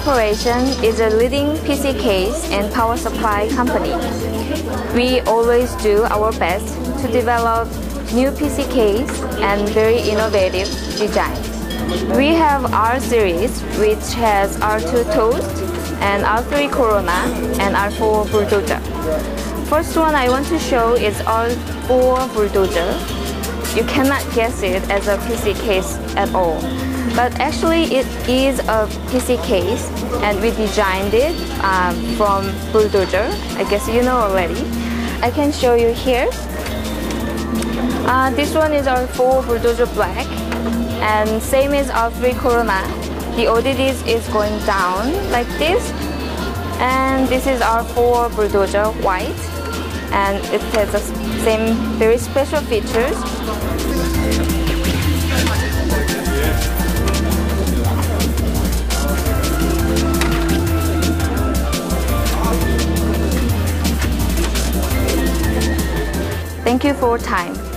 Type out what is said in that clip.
Corporation is a leading PC case and power supply company. We always do our best to develop new PC case and very innovative designs. We have R series, which has R2 Toast and R3 Corona and R4 Bulldozer. First one I want to show is R4 Bulldozer. You cannot guess it as a PC case at all. But actually it is a PC case and we designed it from Bulldozer. I guess you know already. I can show you here. This one is R4 Bulldozer Black and same as R3 Corona. The ODD is going down like this, and this is R4 Bulldozer White and it has the same very special features. Thank you for your time.